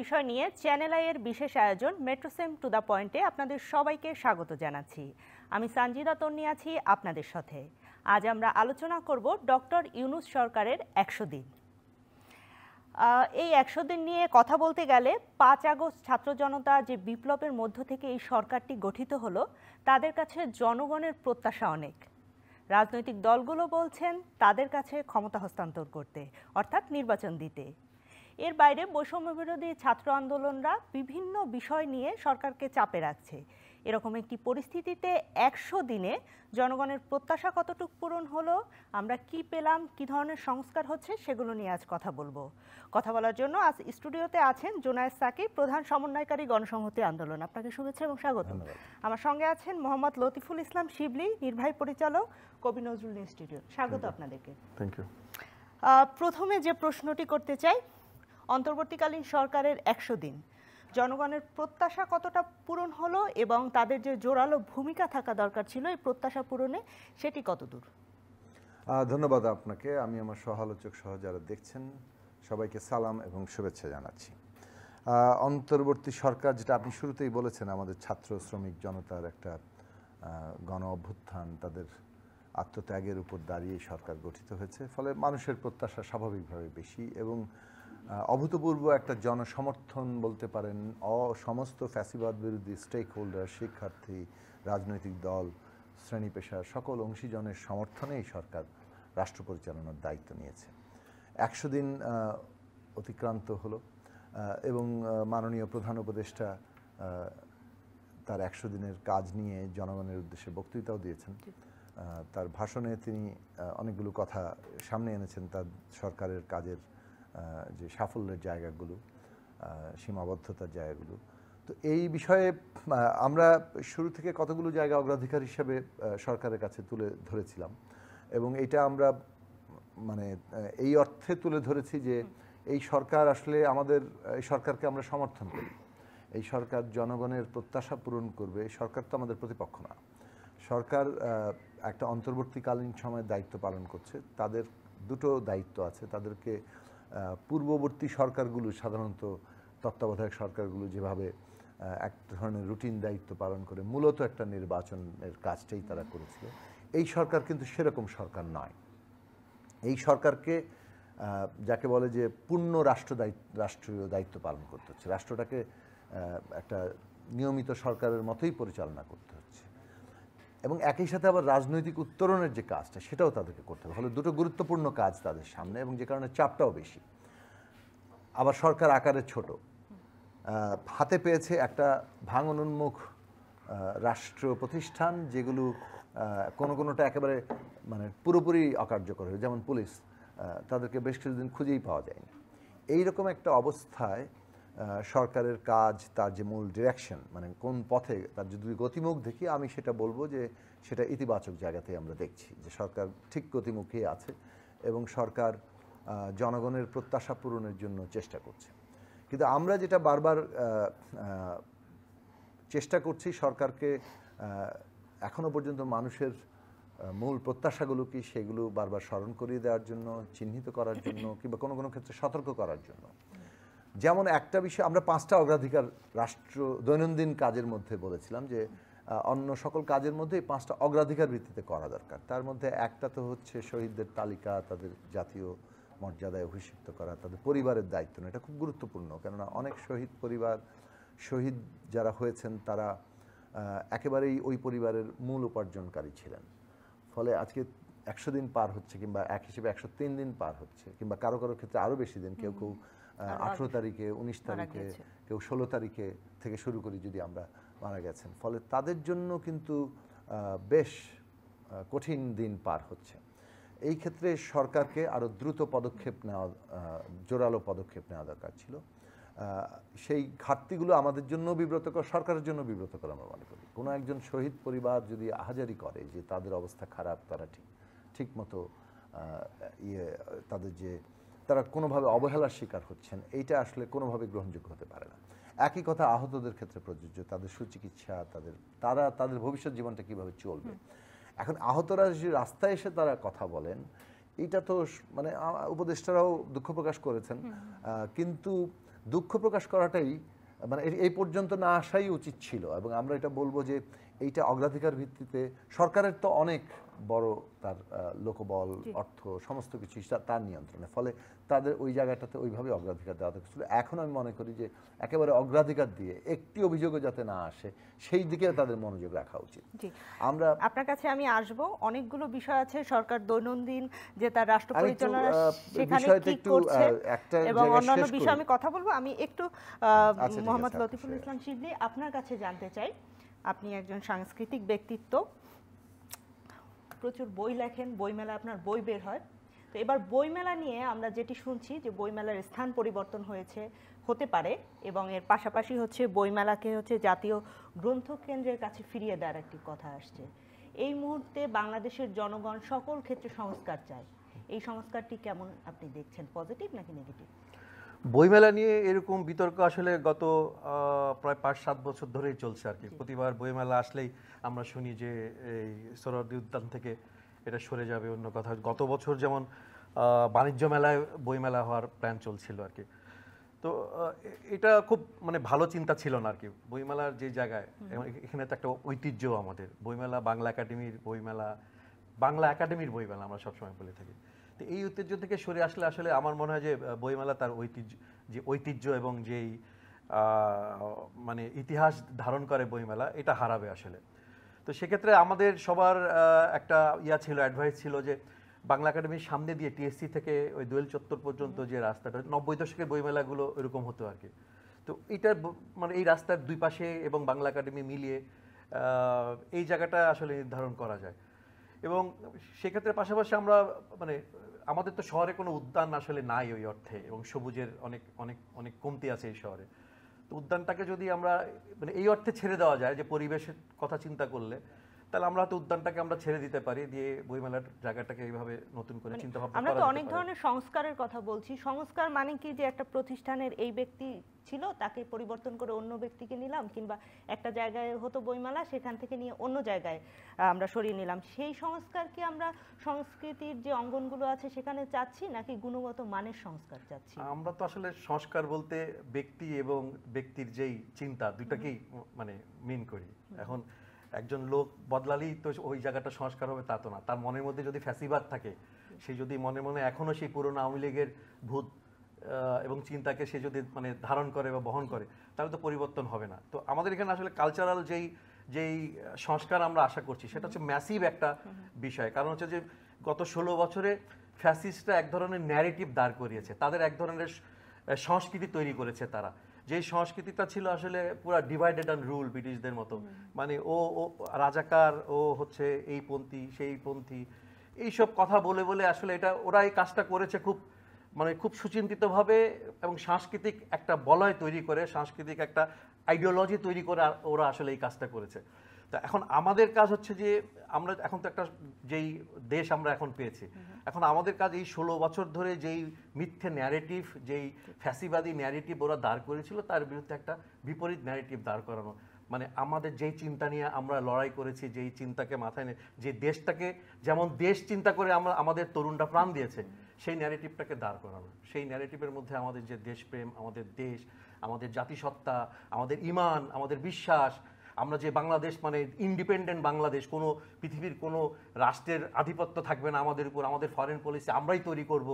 বিষয় নিয়ে channel I এর বিশেষ আয়োজন মেট্রোসেম টু দ্য পয়েন্টে আপনাদের সবাইকে স্বাগত জানাচ্ছি। আমি সানজিদা তন্নি আছি আপনাদের সাথে। আজ আমরা আলোচনা করব ডক্টর ইউনূস সরকারের ১০০ দিন। এই ১০০ দিন নিয়ে কথা বলতে গেলে ৫ আগস্ট ছাত্র জনতা যে বিপ্লবের মধ্য থেকে এই সরকারটি গঠিত হলো, তাদের কাছে জনগণের প্রত্যাশা অনেক। রাজনৈতিক দলগুলো বলছেন তাদের কাছে ক্ষমতা হস্তান্তর করতে, অর্থাৎ নির্বাচন দিতে। এর বাইরে বৈষম্য বিরোধী ছাত্র আন্দোলনরা বিভিন্ন বিষয় নিয়ে সরকারকে চাপে রাখছে। এরকম একটি পরিস্থিতিতে ১০০ দিনে জনগণের প্রত্যাশা কতটুকু পূরণ হলো, আমরা কি পেলাম, কি ধরনের সংস্কার হচ্ছে, সেগুলো নিয়ে আজ কথা বলবো। কথা বলার জন্য আজ স্টুডিওতে আছেন জুনায়েদ সাকিব, প্রধান সমন্বয়কারী গণসংহতি আন্দোলন। আপনাকে শুভেচ্ছা এবং স্বাগত। আমার সঙ্গে আছেন মোহাম্মদ লতিফুল ইসলাম শিবলি, নির্বাহী পরিচালক, কবি নজরুল ইনস্টিটিউট। স্বাগত আপনাদেরকে। Thank you. প্রথমে যে প্রশ্নটি করতে চাই, অন্তর্বর্তীকালীন সরকারের ১০০ দিন জনগণের প্রত্যাশা কতটা পূরণ হলো এবং তাদের যে জোরালো ভূমিকা থাকা দরকার ছিল এই প্রত্যাশা পূরণে, সেটি কতদূর? ধন্যবাদ আপনাকে। আমি আমার সহালোচক সহ যারা দেখছেন সবাইকে সালাম এবং শুভেচ্ছা জানাচ্ছি। অন্তর্বর্তী সরকার, যেটা আপনি শুরুতেই বলেছেন, আমাদের ছাত্র শ্রমিক জনতার একটা গণ অভ্যুত্থান, তাদের আত্মত্যাগের উপর দাঁড়িয়ে সরকার গঠিত হয়েছে। ফলে মানুষের প্রত্যাশা স্বাভাবিকভাবে বেশি এবং অভূতপূর্ব একটা জনসমর্থন বলতে পারেন। সমস্ত ফ্যাসিবাদ বিরোধী স্টেক হোল্ডার, শিক্ষার্থী, রাজনৈতিক দল, শ্রেণী পেশার সকল অংশীজনের সমর্থনেই সরকার রাষ্ট্র পরিচালনার দায়িত্ব নিয়েছে। ১০০ দিন অতিক্রান্ত হলো এবং মাননীয় প্রধান উপদেষ্টা তার ১০০ দিনের কাজ নিয়ে জনগণের উদ্দেশ্যে বক্তৃতাও দিয়েছেন। তার ভাষণে তিনি অনেকগুলো কথা সামনে এনেছেন, তার সরকারের কাজের যে সাফল্যের জায়গাগুলো, সীমাবদ্ধতার জায়গাগুলো। তো এই বিষয়ে আমরা শুরু থেকে কতগুলো জায়গা অগ্রাধিকার হিসেবে সরকারের কাছে তুলে ধরেছিলাম এবং এটা আমরা মানে এই অর্থে তুলে ধরেছি যে এই সরকার আসলে এই সরকারকে আমরা সমর্থন করি। এই সরকার জনগণের প্রত্যাশা পূরণ করবে। এই সরকার তো আমাদের প্রতিপক্ষ না। সরকার একটা অন্তর্বর্তীকালীন সময় দায়িত্ব পালন করছে। তাদের দুটো দায়িত্ব আছে। তাদেরকে পূর্ববর্তী সরকারগুলো, সাধারণত তত্ত্বাবধায়ক সরকারগুলো যেভাবে এক ধরনের রুটিন দায়িত্ব পালন করে মূলত একটা নির্বাচনের কাজটাই তারা করেছিল, এই সরকার কিন্তু সেরকম সরকার নয়। এই সরকারকে যাকে বলে যে পূর্ণ রাষ্ট্রীয় দায়িত্ব পালন করতে হচ্ছে। রাষ্ট্রটাকে একটা নিয়মিত সরকারের মতোই পরিচালনা করতে হচ্ছে এবং একই সাথে আবার রাজনৈতিক উত্তরণের যে কাজটা, সেটাও তাদেরকে করতে হবে। ফলে দুটো গুরুত্বপূর্ণ কাজ তাদের সামনে এবং যে কারণে চাপটাও বেশি। আবার সরকার আকারে ছোট, হাতে পেয়েছে একটা ভাঙনোন্মুখ রাষ্ট্র প্রতিষ্ঠান, যেগুলো কোনোটা একেবারে মানে পুরোপুরি অকার্যকর হয়ে, যেমন পুলিশ, তাদেরকে বেশ কিছুদিন খুঁজেই পাওয়া যায়নি। এইরকম একটা অবস্থায় সরকারের কাজ, তার যে মূল ডিরেকশন, মানে কোন পথে তার যদি গতিমুখ দেখি, আমি সেটা বলবো যে সেটা ইতিবাচক জায়গাতেই আমরা দেখছি যে সরকার ঠিক গতিমুখে আছে এবং সরকার জনগণের প্রত্যাশা পূরণের জন্য চেষ্টা করছে। কিন্তু আমরা যেটা বারবার চেষ্টা করছি, সরকারকে এখনো পর্যন্ত মানুষের মূল প্রত্যাশাগুলো কি সেগুলো বারবার স্মরণ করিয়ে দেওয়ার জন্য, চিহ্নিত করার জন্য, কিংবা কোনো কোনো ক্ষেত্রে সতর্ক করার জন্য। যেমন একটা বিষয়, আমরা 5টা অগ্রাধিকার রাষ্ট্র দৈনন্দিন কাজের মধ্যে বলেছিলাম যে অন্য সকল কাজের মধ্যে এই 5টা অগ্রাধিকার ভিত্তিতে করা দরকার। তার মধ্যে একটা তো হচ্ছে শহীদদের তালিকা, তাদের জাতীয় মর্যাদায় অভিষিক্ত করা, তাদের পরিবারের দায়িত্ব নেওয়া। এটা খুব গুরুত্বপূর্ণ, কেননা অনেক শহীদ পরিবার, শহীদ যারা হয়েছেন তারা একেবারেই ওই পরিবারের মূল উপার্জনকারী ছিলেন। ফলে আজকে 100 দিন পার হচ্ছে, কিংবা এক হিসেবে 103 দিন পার হচ্ছে, কিংবা কারো কারো ক্ষেত্রে আরও বেশি দিন, কেউ 18 তারিখে, 19 তারিখে, কেউ 16 তারিখে থেকে শুরু করি যদি আমরা মারা গেছেন। ফলে তাদের জন্য কিন্তু বেশ কঠিন দিন পার হচ্ছে। এই ক্ষেত্রে সরকারকে আরও দ্রুত পদক্ষেপ নেওয়া, জোরালো পদক্ষেপ নেওয়া দরকার ছিল। সেই ঘাটতিগুলো আমাদের জন্য বিব্রতকর, সরকারের জন্য বিব্রতকর আমরা মনে করি। কোনো একজন শহীদ পরিবার যদি আহাজারি করে যে তাদের অবস্থা খারাপ, তারা ঠিক মতো তাদের যে তারা কোনোভাবে অবহেলার শিকার হচ্ছেন, এইটা আসলে কোনোভাবে গ্রহণযোগ্য হতে পারে না। একই কথা আহতদের ক্ষেত্রে প্রযোজ্য। তাদের সুচিকিৎসা, তাদের ভবিষ্যৎ জীবনটা কীভাবে চলবে। এখন আহতরা যে রাস্তায় এসে তারা কথা বলেন, এটা তো মানে উপদেষ্টারাও দুঃখ প্রকাশ করেছেন, কিন্তু দুঃখ প্রকাশ করাটাই মানে এই পর্যন্ত না আসাই উচিত ছিল। এবং আমরা এটা বলবো যে এইটা অগ্রাধিকার ভিত্তিতে সরকারের তো অনেক বড় তার লোকবল, অর্থ, সমস্ত কিছু তার নিয়ন্ত্রণে, ফলে তাদের ওই জায়গাটাতে ওইভাবে অগ্রাধিকার দেওয়া ছিল। এখন আমি মনে করি যে একেবারে অগ্রাধিকার দিয়ে একটি অভিযোগও যাতে না আসে সেই দিকে তাদের মনোযোগ রাখা উচিত। আমরা আপনার কাছে আমি আসব, অনেকগুলো বিষয় আছে সরকার দৈনন্দিন যে তার রাষ্ট্র পরিচালনা সেখানে কি করছে এবং অন্যান্য বিষয়ে আমি কথা বলবো। আমি একটু মোহাম্মদ লতিফুল ইসলাম শিবলি আপনার কাছে জানতে চাই, আপনি একজন সাংস্কৃতিক ব্যক্তিত্ব, প্রচুর বই লেখেন, বইমেলা আপনার বই বের হয়। তো এবার বইমেলা নিয়ে আমরা যেটি শুনছি যে বইমেলার স্থান পরিবর্তন হতে পারে এবং এর পাশাপাশি হচ্ছে বইমেলাকে হচ্ছে জাতীয় গ্রন্থকেন্দ্রের কাছে ফিরিয়ে দেওয়ার একটি কথা আসছে। এই মুহূর্তে বাংলাদেশের জনগণ সকল ক্ষেত্রে সংস্কার চায়, এই সংস্কারটি কেমন আপনি দেখছেন, পজিটিভ নাকি নেগেটিভ? বইমেলা নিয়ে এরকম বিতর্ক আসলে গত প্রায় ৫-৭ বছর ধরেই চলছে আর কি। প্রতিবার বইমেলা আসলেই আমরা শুনি যে এই সোহরাওয়ার্দী উদ্যান থেকে এটা সরে যাবে, অন্য কথা। গত বছর যেমন বাণিজ্য মেলায় বইমেলা হওয়ার প্ল্যান চলছিল আর কি। তো এটা খুব মানে ভালো চিন্তা ছিল না আর কি। বইমেলার যে জায়গায়, এখানে তো একটা ঐতিহ্য আমাদের বইমেলা, বাংলা একাডেমির বইমেলা, বাংলা একাডেমির বইমেলা আমরা সবসময় বলে থাকি। তো এই ঐতিহ্য থেকে সরে আসলে আসলে আমার মনে হয় যে বইমেলা তার ঐতিহ্য এবং যেই মানে ইতিহাস ধারণ করে বইমেলা, এটা হারাবে আসলে। তো সেক্ষেত্রে আমাদের সবার একটা ছিল, অ্যাডভাইস ছিল যে বাংলা একাডেমির সামনে দিয়ে টিএসসি থেকে ওই দোয়েল চত্বর পর্যন্ত যে রাস্তাটা 90 দশকের বইমেলাগুলো এরকম হতো আর কি। তো এইটার মানে এই রাস্তার দুই পাশে এবং বাংলা একাডেমি মিলিয়ে এই জায়গাটা আসলে নির্ধারণ করা যায়। এবং সেক্ষেত্রে পাশাপাশি আমরা মানে আমাদের তো শহরে কোনো উদ্যান আসলে নাই ওই অর্থে, এবং সবুজের অনেক অনেক অনেক কমতি আছে এই শহরে। তো উদ্যানটাকে যদি আমরা মানে এই অর্থে ছেড়ে দেওয়া যায় যে পরিবেশের কথা চিন্তা করলে, তাহলে আমরা হয়তো উদ্যানটাকে আমরা ছেড়ে দিতে পারি, দিয়ে বইমেলার জায়গাটাকে এইভাবে নতুন করে চিন্তা ভাবনা করা যেতে পারে। আমরা তো অনেক ধরনের সংস্কারের কথা বলছি। সংস্কার মানে কি যে একটা প্রতিষ্ঠানের এই ব্যক্তি ছিল, তাকে পরিবর্তন করে অন্য ব্যক্তিকে নিলাম, কিংবা একটা জায়গায় হতো বইমেলা, সেখান থেকে নিয়ে অন্য জায়গায় আমরা সরিয়ে নিলাম, সেই সংস্কার কি আমরা সংস্কৃতির যে অঙ্গনগুলো আছে সেখানে চাচ্ছি, নাকি গুণগত মানের সংস্কার চাচ্ছি? আমরা তো আসলে সংস্কার বলতে ব্যক্তি এবং ব্যক্তির যেই চিন্তা দুটাকেই মানে মিন করি। এখন একজন লোক বদলালেই তো ওই জায়গাটা সংস্কার হবে তা তো না। তার মনের মধ্যে যদি ফ্যাসিবাদ থাকে, সে যদি মনে মনে এখনো সেই পুরনো আওয়ামী লীগের ভূত এবং চিন্তাকে সে যদি মানে ধারণ করে বা বহন করে, তাহলে তো পরিবর্তন হবে না। তো আমাদের এখানে আসলে কালচারাল যেই সংস্কার আমরা আশা করছি সেটা হচ্ছে ম্যাসিভ একটা বিষয়। কারণ হচ্ছে যে গত 16 বছরে ফ্যাসিস্টরা এক ধরনের ন্যারেটিভ দাঁড় করিয়েছে, তাদের এক ধরনের সংস্কৃতি তৈরি করেছে তারা। যেই সংস্কৃতিটা ছিল আসলে পুরো ডিভাইডেড অ্যান্ড রুল ব্রিটিশদের মতো, মানে ও রাজাকার, ও হচ্ছে এই পন্থী সেই পন্থী, এইসব কথা বলে বলে আসলে এটা ওরা এই কাজটা করেছে খুব সুচিন্তিতভাবে, এবং সাংস্কৃতিক একটা বলয় তৈরি করে, সাংস্কৃতিক একটা আইডিওলজি তৈরি করে ওরা আসলে এই কাজটা করেছে। তো এখন আমাদের কাজ হচ্ছে যে আমরা এখন তো একটা যেই দেশ আমরা এখন পেয়েছি, এখন আমাদের কাজ এই 16 বছর ধরে যেই মিথ্যে ন্যারেটিভ, যেই ফ্যাসিবাদী ন্যারেটিভ ওরা দাঁড় করেছিল, তার বিরুদ্ধে একটা বিপরীত ন্যারেটিভ দাঁড় করানো। মানে আমাদের যেই চিন্তা নিয়ে আমরা লড়াই করেছি, যেই চিন্তাকে মাথায় নিয়ে, যে দেশটাকে যেমন দেশ চিন্তা করে আমরা আমাদের তরুণরা প্রাণ দিয়েছে, সেই ন্যারেটিভটাকে দাঁড় করানো। সেই ন্যারেটিভের মধ্যে আমাদের যে দেশপ্রেম, আমাদের দেশ, আমাদের জাতিসত্তা, আমাদের ঈমান, আমাদের বিশ্বাস, আমরা যে বাংলাদেশ মানে ইন্ডিপেন্ডেন্ট বাংলাদেশ, কোনো পৃথিবীর কোনো রাষ্ট্রের আধিপত্য থাকবে না আমাদের উপর, আমাদের ফরেন পলিসি আমরাই তৈরি করব।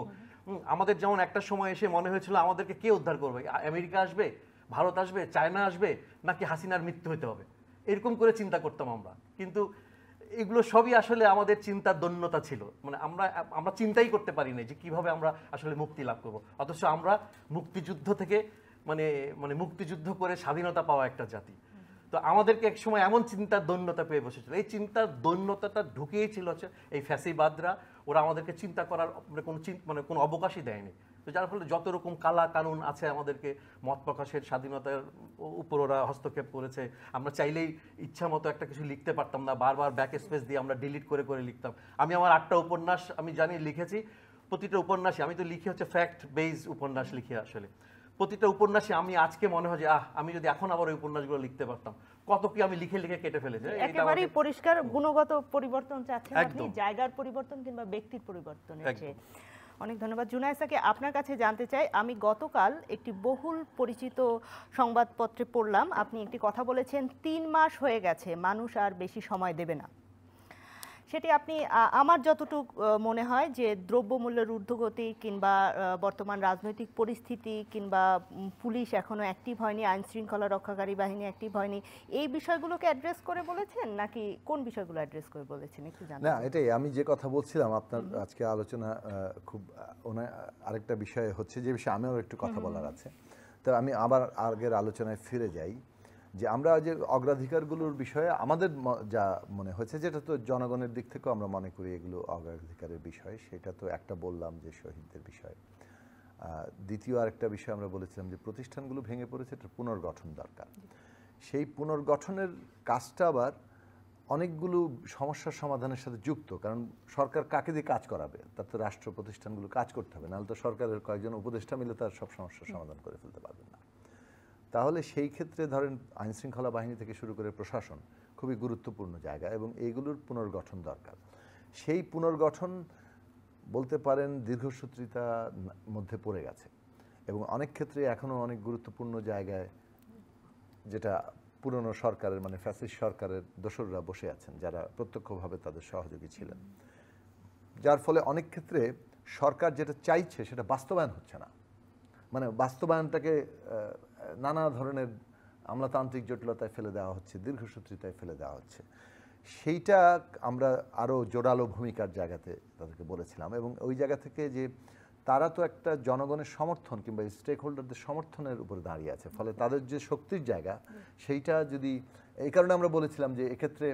আমাদের যেমন একটা সময় এসে মনে হয়েছিল আমাদেরকে কে উদ্ধার করবে, আমেরিকা আসবে, ভারত আসবে, চায়না আসবে, নাকি হাসিনার মৃত্যু হতে হবে, এরকম করে চিন্তা করতাম আমরা। কিন্তু এগুলো সবই আসলে আমাদের চিন্তার দৈন্যতা ছিল। মানে আমরা চিন্তাই করতে পারি না যে কিভাবে আমরা আসলে মুক্তি লাভ করব। অথচ আমরা মুক্তিযুদ্ধ থেকে মানে মুক্তিযুদ্ধ করে স্বাধীনতা পাওয়া একটা জাতি। তো আমাদেরকে এক সময় এমন চিন্তার দৈন্যতা পেয়ে বসেছিল, এই চিন্তার দৈন্যতাটা ঢুকিয়েছিল হচ্ছে এই ফ্যাসিবাদরা। ওরা আমাদেরকে চিন্তা করার কোনো অবকাশই দেয়নি। তো যার ফলে যত রকম কালা কানুন আছে, আমাদেরকে মত প্রকাশের স্বাধীনতার উপর ওরা হস্তক্ষেপ করেছে। আমরা চাইলেই ইচ্ছা মতো একটা কিছু লিখতে পারতাম না, বারবার ব্যাক স্পেস দিয়ে আমরা ডিলিট করে করে লিখতাম। আমি আমার 8টা উপন্যাস আমি জানি লিখেছি, প্রতিটা উপন্যাসে আমি তো লিখি হচ্ছে ফ্যাক্ট বেস উপন্যাস লিখি আসলে। প্রতিটা উপন্যাসে আমি আজকে মনে হয় যে আমি যদি এখন আবার ওই উপন্যাসগুলো লিখতে পারতাম, কত কি আমি লিখে লিখে কেটে ফেলেছি। একেবারেই পরিষ্কার গুণগত পরিবর্তন চাচ্ছেন আপনি, জায়গার পরিবর্তন কিংবা ব্যক্তির পরিবর্তন। অনেক ধন্যবাদ। জুনায়েসাকে আপনার কাছে জানতে চাই, আমি গতকাল একটি বহুল পরিচিত সংবাদপত্রে পড়লাম, আপনি একটি কথা বলেছেন ৩ মাস হয়ে গেছে, মানুষ আর বেশি সময় দেবে না। সেটি আপনি আমার যতটুকু মনে হয় যে দ্রব্যমূল্যের ঊর্ধ্বগতি কিংবা বর্তমান রাজনৈতিক পরিস্থিতি কিংবা পুলিশ এখনো অ্যাক্টিভ হয়নি, আইন শৃঙ্খলা রক্ষাকারী বাহিনী অ্যাক্টিভ হয়নি, এই বিষয়গুলোকে অ্যাড্রেস করে বলেছেন নাকি কোন বিষয়গুলো অ্যাড্রেস করে বলেছেন একটু জানান। না, এটাই আমি যে কথা বলছিলাম, আপনার আজকে আলোচনা খুব আরেকটা বিষয় হচ্ছে যে বিষয়ে আমিও একটু কথা বলার আছে। তো আমি আবার আগের আলোচনায় ফিরে যাই যে আমরা যে অগ্রাধিকারগুলোর বিষয়ে আমাদের যা মনে হয়েছে, যেটা তো জনগণের দিক থেকেও আমরা মনে করি এগুলো অগ্রাধিকারের বিষয়, সেটা তো একটা বললাম যে শহীদদের বিষয়। দ্বিতীয় আরেকটা বিষয় আমরা বলেছিলাম যে প্রতিষ্ঠানগুলো ভেঙে পড়েছে, এটা পুনর্গঠন দরকার। সেই পুনর্গঠনের কাজটা আবার অনেকগুলো সমস্যার সমাধানের সাথে যুক্ত, কারণ সরকার কাকে দিয়ে কাজ করাবে, তার তো রাষ্ট্র প্রতিষ্ঠানগুলো কাজ করতে হবে, নাহলে তো সরকারের কয়েকজন উপদেষ্টা মিলে তার সব সমস্যার সমাধান করে ফেলতে পারবেন না। তাহলে সেই ক্ষেত্রে ধরেন আইনশৃঙ্খলা বাহিনী থেকে শুরু করে প্রশাসন খুবই গুরুত্বপূর্ণ জায়গা এবং এইগুলোর পুনর্গঠন দরকার। সেই পুনর্গঠন বলতে পারেন দীর্ঘসূত্রিতার মধ্যে পড়ে গেছে এবং অনেক ক্ষেত্রে এখনও অনেক গুরুত্বপূর্ণ জায়গায়, যেটা পুরনো সরকারের মানে ফ্যাসিস্ট সরকারের দোসররা বসে আছেন, যারা প্রত্যক্ষভাবে তাদের সহযোগী ছিলেন, যার ফলে অনেক ক্ষেত্রে সরকার যেটা চাইছে সেটা বাস্তবায়ন হচ্ছে না। মানে বাস্তবায়নটাকে নানা ধরনের আমলাতান্ত্রিক জটিলতায় ফেলে দেওয়া হচ্ছে, দীর্ঘসূত্রিতায় ফেলে দেওয়া হচ্ছে। সেইটা আমরা আরও জোরালো ভূমিকার জায়গাতে তাদেরকে বলেছিলাম এবং ওই জায়গা থেকে যে তারা তো একটা জনগণের সমর্থন কিংবা স্টেক হোল্ডারদের সমর্থনের উপরে দাঁড়িয়ে আছে, ফলে তাদের যে শক্তির জায়গা সেইটা যদি, এই কারণে আমরা বলেছিলাম যে এক্ষেত্রে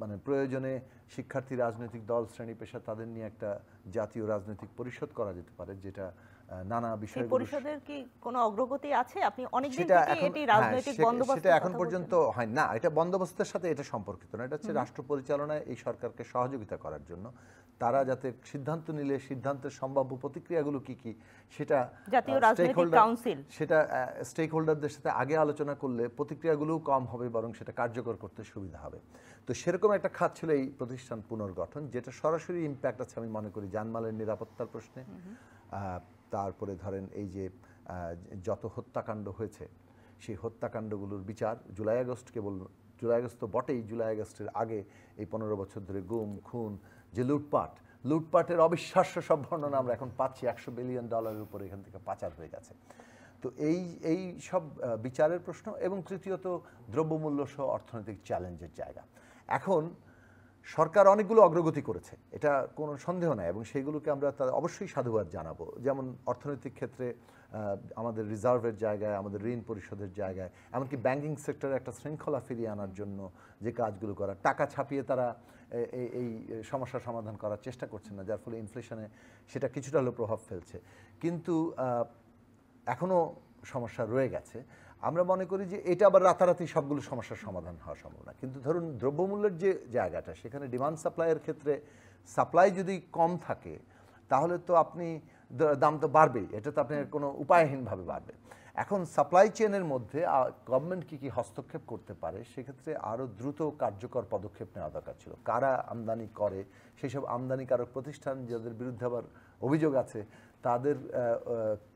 মানে প্রয়োজনে শিক্ষার্থী রাজনৈতিক দল শ্রেণী পেশা তাদের নিয়ে একটা জাতীয় রাজনৈতিক পরিষদ করা যেতে পারে, যেটা নানা বিষয়গুলো। পরিষদের কি কোনো অগ্রগতি আছে? আপনি অনেকদিন থেকে এটি রাজনৈতিক বন্দোবস্ত, সেটা এখন পর্যন্ত হয় না, এটা বন্দোবস্তের সাথে এটা সম্পর্কিত না, এটা হচ্ছে রাষ্ট্র পরিচালনায় এই সরকারকে সহযোগিতা করার জন্য তারা যাতে সিদ্ধান্ত নিলে সিদ্ধান্তের সম্ভাব্য প্রতিক্রিয়াগুলো কি কি সেটা জাতীয় রাজনৈতিক কাউন্সিল, সেটা স্টেক হোল্ডারদের সাথে আগে আলোচনা করলে প্রতিক্রিয়াগুলোও কম হবে, বরং সেটা কার্যকর করতে সুবিধা হবে। তো সেরকম একটা খাত ছিল এই প্রতিষ্ঠান পুনর্গঠন, যেটা সরাসরি ইম্প্যাক্ট আছে আমি মনে করি জানমালের নিরাপত্তার প্রশ্নে। তারপরে ধরেন এই যে যত হত্যাকাণ্ড হয়েছে সেই হত্যাকাণ্ডগুলোর বিচার, জুলাই আগস্ট তো বটেই, জুলাই আগস্টের আগে এই 15 বছর ধরে গুম খুন, যে লুটপাটের অবিশ্বাস্য সব বর্ণনা আমরা এখন পাচ্ছি, $100 বিলিয়ন উপরে এখান থেকে পাচার হয়ে গেছে। তো এই সব বিচারের প্রশ্ন এবং তৃতীয়ত দ্রব্যমূল্য সহ অর্থনৈতিক চ্যালেঞ্জের জায়গা। এখন সরকার অনেকগুলো অগ্রগতি করেছে, এটা কোনো সন্দেহ নাই, এবং সেইগুলোকে আমরা অবশ্যই সাধুবাদ জানাবো। যেমন অর্থনৈতিক ক্ষেত্রে আমাদের রিজার্ভের জায়গায়, আমাদের ঋণ পরিশোধের জায়গায়, এমনকি ব্যাংকিং সেক্টরে একটা শৃঙ্খলা ফিরিয়ে আনার জন্য যে কাজগুলো করা, টাকা ছাপিয়ে তারা এই সমস্যার সমাধান করার চেষ্টা করছেন না, যার ফলে ইনফ্লেশনে সেটা কিছুটা হলেও প্রভাব ফেলছে, কিন্তু এখনও সমস্যা রয়ে গেছে। আমরা মনে করি যে এটা আবার রাতারাতি সবগুলো সমস্যার সমাধান হওয়া সম্ভব না, কিন্তু ধরুন দ্রব্যমূল্যের যে জায়গাটা, সেখানে ডিমান্ড সাপ্লাইয়ের ক্ষেত্রে সাপ্লাই যদি কম থাকে তাহলে তো আপনি দাম তো বাড়বেই, এটা তো আপনার কোনো উপায়হীনভাবে বাড়বে। এখন সাপ্লাই চেনের মধ্যে গভর্নমেন্ট কী কী হস্তক্ষেপ করতে পারে, সেক্ষেত্রে আরও দ্রুত কার্যকর পদক্ষেপ নেওয়া দরকার ছিল। কারা আমদানি করে, সেই সব আমদানিকারক প্রতিষ্ঠান যাদের বিরুদ্ধে আবার অভিযোগ আছে, তাদের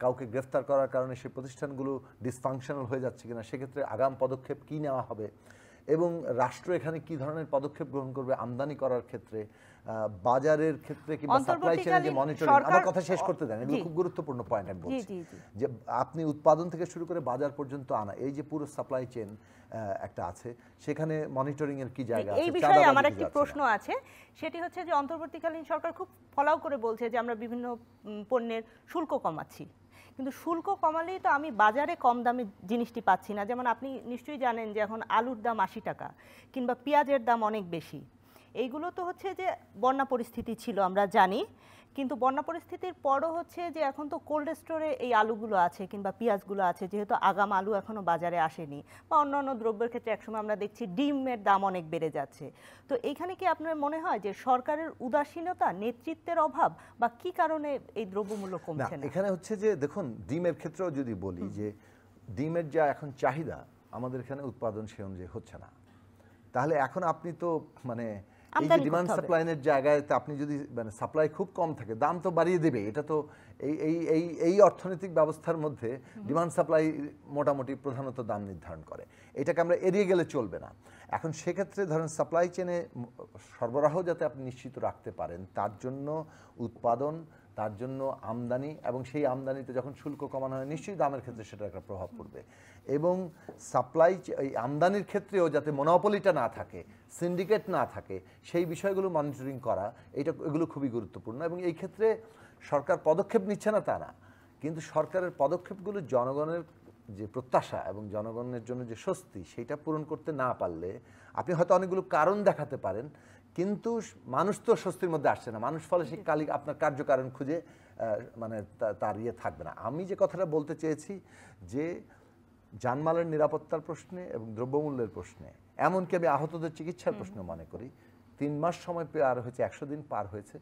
কাউকে গ্রেফতার করার কারণে সেই প্রতিষ্ঠানগুলো ডিসফাংশনাল হয়ে যাচ্ছে কিনা, সেক্ষেত্রে আগাম পদক্ষেপ কী নেওয়া হবে, এবং রাষ্ট্র এখানে কী ধরনের পদক্ষেপ গ্রহণ করবে আমদানি করার ক্ষেত্রে, বাজারের ক্ষেত্রে কিংবা সাপ্লাই চেইনের যে মনিটরিং। আমার কথা শেষ করতে দেন, এগুলো খুব গুরুত্বপূর্ণ পয়েন্ট আমি বলছি, যে আপনি উৎপাদন থেকে শুরু করে বাজার পর্যন্ত আনা, এই যে পুরো সাপ্লাই চেইন একটা আছে, সেখানে মনিটরিং এর কি জায়গা আছে? এই বিষয়ে আমার একটি প্রশ্ন আছে, সেটি হচ্ছে যে অন্তর্বর্তীকালীন সরকার খুব ফলাও করে বলছে যে আমরা বিভিন্ন পণ্যের শুল্ক কমাচ্ছি, কিন্তু শুল্ক কমালেই তো আমি বাজারে কম দামে জিনিসটি পাচ্ছি না। যেমন আপনি নিশ্চয়ই জানেন যে এখন আলুর দাম 80 টাকা, কিংবা পেঁয়াজের দাম অনেক বেশি। এইগুলো তো হচ্ছে যে বন্যা পরিস্থিতি ছিল আমরা জানি, কিন্তু বন্যা পরিস্থিতির পরও হচ্ছে যে এখন তো কোল্ড স্টোরে এই আলুগুলো আছে কিংবা পেঁয়াজগুলো আছে, যেহেতু আগাম আলু এখনও বাজারে আসেনি, বা অন্যান্য দ্রব্যের ক্ষেত্রে একসময় আমরা দেখছি ডিমের দাম অনেক বেড়ে যাচ্ছে। তো এইখানে কি আপনার মনে হয় যে সরকারের উদাসীনতা, নেতৃত্বের অভাব, বা কি কারণে এই দ্রব্যমূল্য কমছে না? এখানে হচ্ছে যে দেখুন, ডিমের ক্ষেত্রেও যদি বলি যে ডিমের যা এখন চাহিদা আমাদের এখানে উৎপাদন সে অনুযায়ী হচ্ছে না, তাহলে এখন আপনি তো মানে এই যে ডিমান্ড সাপ্লাইয়ের জায়গায় আপনি যদি মানে সাপ্লাই খুব কম থাকে দাম তো বাড়িয়ে দেবে, এটা তো এই অর্থনৈতিক ব্যবস্থার মধ্যে ডিমান্ড সাপ্লাই মোটামুটি প্রধানত দাম নির্ধারণ করে, এটাকে আমরা এড়িয়ে গেলে চলবে না। এখন সেক্ষেত্রে ধরেন সাপ্লাই চেনে সরবরাহ যাতে আপনি নিশ্চিত রাখতে পারেন তার জন্য উৎপাদন, তার জন্য আমদানি, এবং সেই আমদানিতে যখন শুল্ক কমানো হয় নিশ্চয়ই দামের ক্ষেত্রে সেটা একটা প্রভাব পড়বে। এবং সাপ্লাই এই আমদানির ক্ষেত্রেও যাতে মনোপলিটা না থাকে, সিন্ডিকেট না থাকে, সেই বিষয়গুলো মনিটরিং করা এগুলো খুবই গুরুত্বপূর্ণ। এবং এই ক্ষেত্রে সরকার পদক্ষেপ নিচ্ছে না তা না, কিন্তু সরকারের পদক্ষেপগুলো জনগণের যে প্রত্যাশা এবং জনগণের জন্য যে স্বস্তি সেইটা পূরণ করতে না পারলে আপনি হয়তো অনেকগুলো কারণ দেখাতে পারেন, কিন্তু মানুষ তো স্বস্তির মধ্যে আসছে না, মানুষ ফলে সেই আপনার কার্যকারণ খুঁজে মানে তার ইয়ে থাকবে না। আমি যে কথাটা বলতে চেয়েছি যে জানমালের নিরাপত্তার প্রশ্নে এবং দ্রব্যমূল্যের প্রশ্নে, এমনকি আমি আহতদের চিকিৎসার প্রশ্ন মনে করি 3 মাস সময় পার হয়েছে, 100 দিন পার হয়েছে,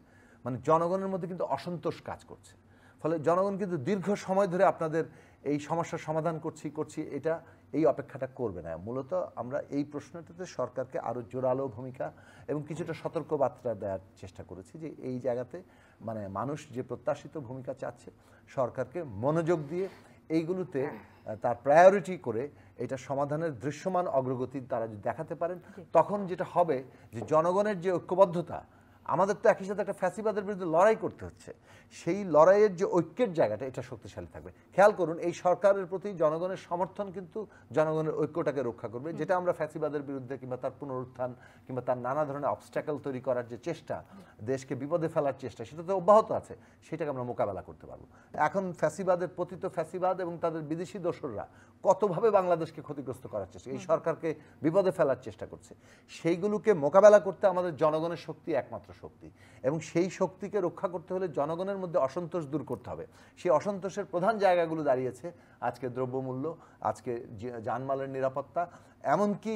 মানে জনগণের মধ্যে কিন্তু অসন্তোষ কাজ করছে। ফলে জনগণ কিন্তু দীর্ঘ সময় ধরে আপনাদের এই সমস্যার সমাধান করছি এটা এই অপেক্ষাটা করবে না। মূলত আমরা এই প্রশ্নটাতে সরকারকে আরও জোরালো ভূমিকা এবং কিছুটা সতর্কবার্তা দেওয়ার চেষ্টা করেছি যে এই জায়গাতে মানে মানুষ যে প্রত্যাশিত ভূমিকা চাচ্ছে সরকারকে মনোযোগ দিয়ে এইগুলোতে তার প্রায়োরিটি করে এটা সমাধানের দৃশ্যমান অগ্রগতি তারা যদি দেখাতে পারেন, তখন যেটা হবে যে জনগণের যে ঐক্যবদ্ধতা, আমাদের তো একই সাথে একটা ফ্যাসিবাদের বিরুদ্ধে লড়াই করতে হচ্ছে, সেই লড়াইয়ের যে ঐক্যের জায়গাটা এটা শক্তিশালী থাকবে। খেয়াল করুন এই সরকারের প্রতি জনগণের সমর্থন কিন্তু জনগণের ঐক্যটাকে রক্ষা করবে, যেটা আমরা ফ্যাসিবাদের বিরুদ্ধে কিংবা তার পুনরুত্থান কিংবা তার নানা ধরনের অবস্ট্যাকল তৈরি করার যে চেষ্টা, দেশকে বিপদে ফেলার চেষ্টা, সেটা তো অব্যাহত আছে, সেটাকে আমরা মোকাবেলা করতে পারবো। এখন ফ্যাসিবাদের পতিত ফ্যাসিবাদ এবং তাদের বিদেশি দোসররা কতভাবে বাংলাদেশকে ক্ষতিগ্রস্ত করার চেষ্টা, এই সরকারকে বিপদে ফেলার চেষ্টা করছে, সেইগুলোকে মোকাবেলা করতে আমাদের জনগণের শক্তি একমাত্র শক্তি, এবং সেই শক্তিকে রক্ষা করতে হলে জনগণের মধ্যে অসন্তোষ দূর করতে হবে। সেই অসন্তোষের প্রধান জায়গাগুলো দাঁড়িয়েছে আজকে দ্রব্যমূল্য, আজকে জানমালের নিরাপত্তা, এমনকি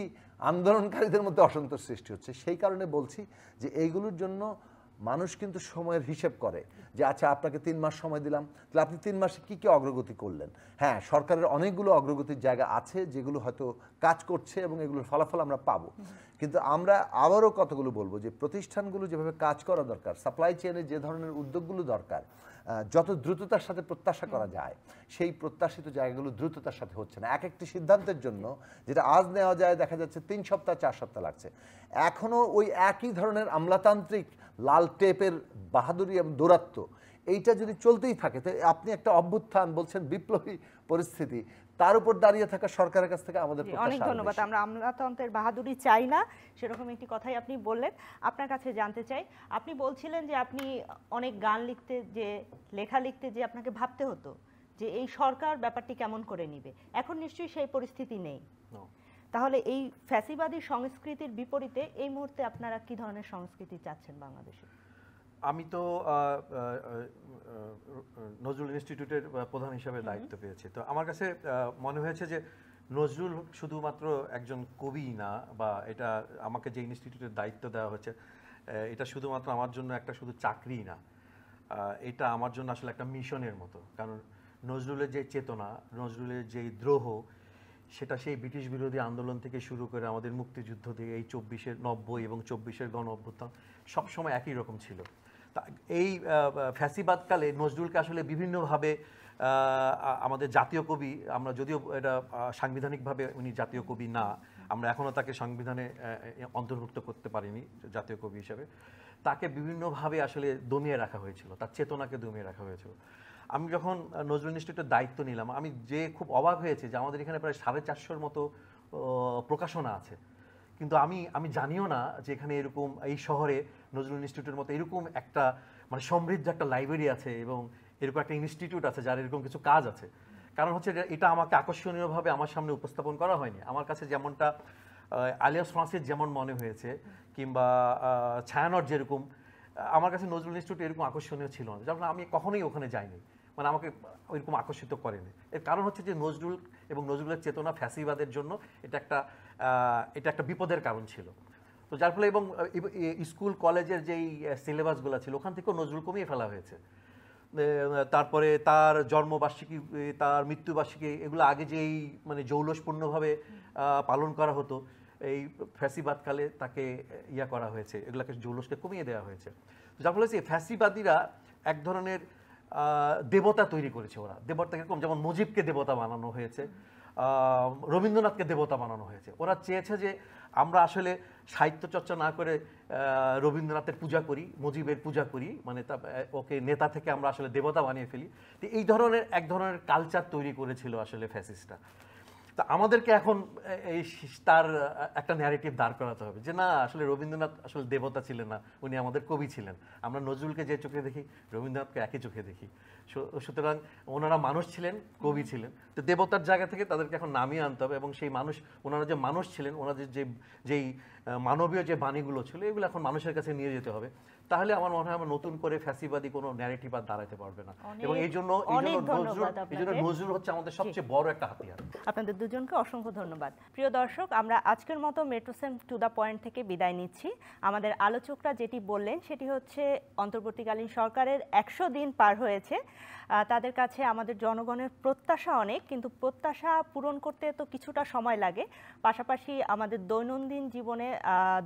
আন্দোলনকারীদের মধ্যে অসন্তোষ সৃষ্টি হচ্ছে। সেই কারণে বলছি যে এইগুলোর জন্য মানুষ কিন্তু সময়ের হিসেব করে যে আচ্ছা আপনাকে 3 মাস সময় দিলাম, তাহলে আপনি 3 মাসে কী কী অগ্রগতি করলেন। হ্যাঁ, সরকারের অনেকগুলো অগ্রগতির জায়গা আছে যেগুলো হয়তো কাজ করছে এবং এগুলোর ফলাফল আমরা পাবো, কিন্তু আমরা আবারও কতগুলো বলবো যে প্রতিষ্ঠানগুলো যেভাবে কাজ করা দরকার, সাপ্লাই চেইনে যে ধরনের উদ্যোগগুলো দরকার, যত দ্রুততার সাথে প্রত্যাশা করা যায় সেই প্রত্যাশিত জায়গাগুলো দ্রুততার সাথে হচ্ছে না। এক একটি সিদ্ধান্তের জন্য যেটা আজ নেওয়া যায় দেখা যাচ্ছে 3 সপ্তাহ 4 সপ্তাহ লাগছে। এখনও ওই একই ধরনের আমলাতান্ত্রিক লাল টেপের বাহাদুরি এবং দৌরাত্ম্য এইটা যদি চলতেই থাকে, তো আপনি একটা অভ্যুত্থান বলছেন, বিপ্লবী পরিস্থিতি, তার উপর দাঁড়িয়ে থাকা সরকারের কাছ থেকে আমাদের অনেক ধন্যবাদ। আমরা আমলাতন্ত্রের বাহাদুরি চাই না, সেরকম একটি কথাই আপনি বললেন। আপনার কাছে জানতে চাই, আপনি বলছিলেন যে আপনি অনেক গান লিখতে, যে লেখা লিখতে যে আপনাকে ভাবতে হতো যে এই সরকার ব্যাপারটি কেমন করে নিবে, এখন নিশ্চয়ই সেই পরিস্থিতি নেই। তাহলে এই ফ্যাসিবাদী সংস্কৃতির বিপরীতে এই মুহূর্তে আপনারা কি ধরনের সংস্কৃতি চাচ্ছেন বাংলাদেশে? আমি তো নজরুল ইনস্টিটিউটের প্রধান হিসেবে দায়িত্ব পেয়েছি, তো আমার কাছে মনে হয়েছে যে নজরুল শুধুমাত্র একজন কবি না, বা এটা আমাকে যে ইনস্টিটিউটের দায়িত্ব দেওয়া হয়েছে এটা শুধুমাত্র আমার জন্য একটা শুধু চাকরি না, এটা আমার জন্য আসলে একটা মিশনের মতো। কারণ নজরুলের যে চেতনা, নজরুলের যে দ্রোহ, সেটা সেই ব্রিটিশ বিরোধী আন্দোলন থেকে শুরু করে আমাদের মুক্তিযুদ্ধ থেকে এই 90 এবং 24-এর গণ অভ্যুত্থান সবসময় একই রকম ছিল। তা এই ফ্যাসিবাদকালে নজরুলকে আসলে বিভিন্নভাবে আমাদের জাতীয় কবি, আমরা যদিও এটা সাংবিধানিকভাবে উনি জাতীয় কবি না, আমরা এখনও তাকে সংবিধানে অন্তর্ভুক্ত করতে পারিনি জাতীয় কবি হিসেবে, তাকে বিভিন্নভাবে আসলে দমিয়ে রাখা হয়েছিল, তার চেতনাকে দমিয়ে রাখা হয়েছিল। আমি যখন নজরুল ইনস্টিটিউটের দায়িত্ব নিলাম, আমি যে খুব অবাক হয়েছে যে আমাদের এখানে প্রায় 450-র মতো প্রকাশনা আছে, কিন্তু আমি জানিও না যে এখানে এরকম এই শহরে নজরুল ইনস্টিটিউটের মতো এরকম একটা মানে সমৃদ্ধ একটা লাইব্রেরি আছে এবং এরকম একটা ইনস্টিটিউট আছে যার এরকম কিছু কাজ আছে। কারণ হচ্ছে এটা আমাকে আকর্ষণীয়ভাবে আমার সামনে উপস্থাপন করা হয়নি। আমার কাছে যেমনটা আলিয়াস ফ্রান্সিস যেমন মনে হয়েছে, কিংবা ছায়ানট যেরকম, আমার কাছে নজরুল ইনস্টিটিউট এরকম আকর্ষণীয় ছিল না, যার আমি কখনোই ওখানে যাইনি, মানে আমাকে ওইরকম আকর্ষিত করেনি। এর কারণ হচ্ছে যে নজরুল এবং নজরুলের চেতনা ফ্যাসিবাদের জন্য এটা একটা বিপদের কারণ ছিল। তো যার ফলে এবং স্কুল কলেজের যেই সিলেবাসগুলো ছিল ওখান থেকেও নজরুল কমিয়ে ফেলা হয়েছে। তারপরে তার জন্মবার্ষিকী, তার মৃত্যুবার্ষিকী, এগুলো আগে যেই মানে জৌলসপূর্ণভাবে পালন করা হতো, এই ফ্যাসিবাদকালে তাকে ইয়া করা হয়েছে, এগুলাকে জৌলসকে কমিয়ে দেওয়া হয়েছে। যার ফলে হচ্ছে ফ্যাসিবাদীরা এক ধরনের দেবতা তৈরি করেছে। ওরা দেবতা কিরকম, যেমন মুজিবকে দেবতা বানানো হয়েছে, রবীন্দ্রনাথকে দেবতা বানানো হয়েছে। ওরা চেয়েছে যে আমরা আসলে সাহিত্য চর্চা না করে রবীন্দ্রনাথের পূজা করি, মুজিবের পূজা করি, মানে ওকে নেতা থেকে আমরা আসলে দেবতা বানিয়ে ফেলি। তো এই ধরনের এক ধরনের কালচার তৈরি করেছিল আসলে ফ্যাসিস্টরা। তা আমাদেরকে এখন এই তার একটা ন্যারেটিভ দাঁড় করাতে হবে যে না, আসলে রবীন্দ্রনাথ আসলে দেবতা ছিলেন না, উনি আমাদের কবি ছিলেন। আমরা নজরুলকে যে চোখে দেখি, রবীন্দ্রনাথকে একই চোখে দেখি। সুতরাং ওনারা মানুষ ছিলেন, কবি ছিলেন। তো দেবতার জায়গা থেকে তাদেরকে এখন নামিয়ে আনতে হবে, এবং সেই মানুষ, ওনারা যে মানুষ ছিলেন, ওনাদের যেই মানবীয় যে বাণীগুলো ছিল, এগুলো এখন মানুষের কাছে নিয়ে যেতে হবে। তাহলে আমার মনে হয় আমরা নতুন করে ফ্যাসিবাদী কোনো ন্যারেটিভ আর দাঁড়াতে পারবে না। এবং এই জন্য নজরুল হচ্ছে আমাদের সবচেয়ে বড় একটা হাতিয়ার। আপনাদের দুজনকে অসংখ্য ধন্যবাদ। প্রিয় দর্শক, আমরা আজকের মতো মেট্রোসেম টু দ্য পয়েন্ট থেকে বিদায় নিচ্ছি। আমাদের আলোচকরা যেটি বললেন সেটি হচ্ছে অন্তর্বর্তীকালীন সরকারের 100 দিন পার হয়েছে। তাদের কাছে আমাদের জনগণের প্রত্যাশা অনেক, কিন্তু প্রত্যাশা পূরণ করতে তো কিছুটা সময় লাগে। পাশাপাশি আমাদের দৈনন্দিন জীবনে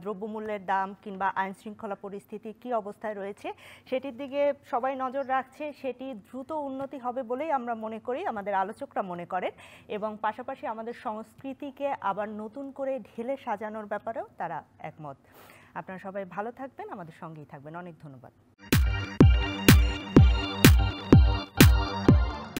দ্রব্যমূল্যের দাম কিংবা আইন শৃঙ্খলা পরিস্থিতি কী অবস্থায় রয়েছে সেটির দিকে সবাই নজর রাখছে। সেটি দ্রুত উন্নতি হবে বলেই আমরা মনে করি, আমাদের আলোচকরা মনে করেন। এবং পাশাপাশি আমাদের সংস্কৃতিকে আবার নতুন করে ঢেলে সাজানোর ব্যাপারেও তারা একমত। আপনারা সবাই ভালো থাকবেন, আমাদের সঙ্গেই থাকবেন। অনেক ধন্যবাদ।